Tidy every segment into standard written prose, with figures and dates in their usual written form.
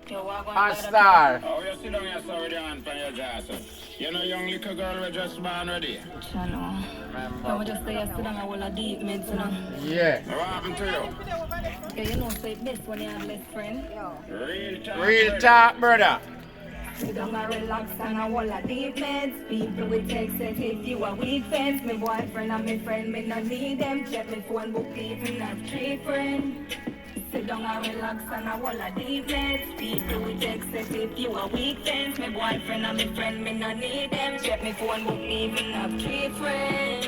Ashstar. Oh, you sit down here so with your hand on your jaw, so. You know young little girl we just born ready. I know. I just stay here sit down and hold a deep meds, you know. Yeah. What happened to you? Yeah, you know, so it's best when you have less friend. Real talk, brother. Sit down and relax and I hold a deep meds. People will text us if you are weak fence. My boyfriend and my friend, me no need them. Check my phone book, even have 3 friends. Sit down and relax and I hold a deep meds. People will text us if you are weak fence. My boyfriend and my friend, me no need them. Check my phone book, even have 3 friends.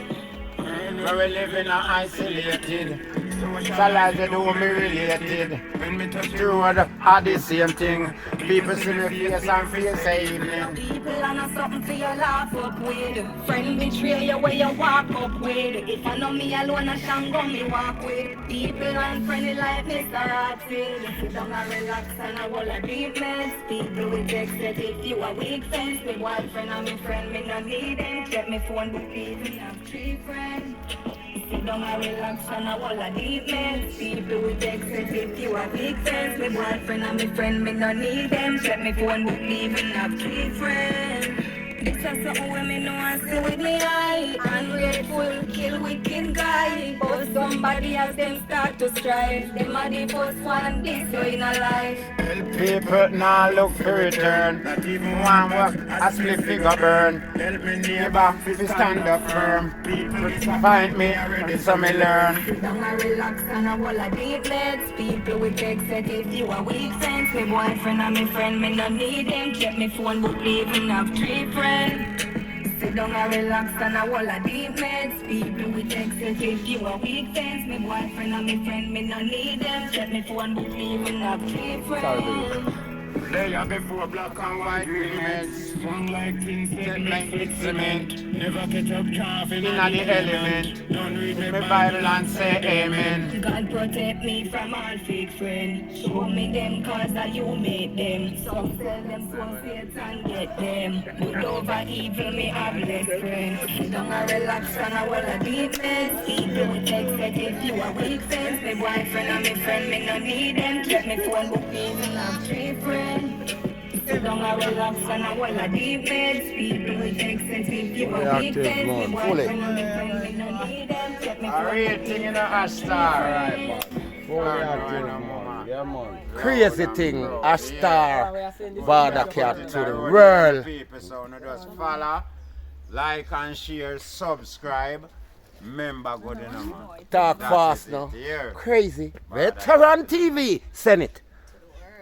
Where we living isolated. Socialize they do me related. When me touch the road, are the same thing. People see me face and feel say evening. People are not something for you laugh up with. Friend betray you where you walk up with. If I know me alone, I shan't go me walk with. People unfriendly like Mr. Hartfield. Sit down and relax and I hold a deep meds. People will text that if you are weak fence. My boyfriend and my friend, me no need them. Check my phone book, even have 3 friends. Sit down and relax and I hold a deep meds. People will text that if you are weak fence. My boyfriend and my friend, me no need them. Check my phone book, even have 3 friends. This is something women know and see with me eye. Ungrateful, kill wicked guy. But somebody has them start to strive. Them are the first one this way in a life. Help people now look for return. Not even one work, a split figure burn. Help me neighbor, to stand up firm. People find me, so me learn. Sit down and relax and I hold a deep meds. People will text that if you are weak sense. My boyfriend and my friend, me no need them. Check my phone book, even have 3 friends. Sit down and relax and I hold a deep meds. People will text that if you are weak sense. My boyfriend and my friend, me no need them. Check my phone book, even have 3 friends. They are before black and white agreements. Strong like things set like cement. Never catch up traffic in the element. Don't read me Bible and say amen. God protect me from all fake friends. Show me them cause that you made them. Some sell them so Satan get them. Good over evil me have less friends. Sit down and relax and I hold a deep meds. People will text that if you are weak fence. My boyfriend and my friend me no need them. Check my phone book even have 3 friends. Sit down and relax and I hold a deep meds. People will text that if you are weak fence. My boyfriend and my friend me no need them. Check my phone book Rating in the ashstar. Crazy thing, ashstar, bada cat to the world. People, so now just follow, like and share, subscribe. Remember good enough, man. Talk That fast is it. now. Here. Crazy. Veteran TV, send it.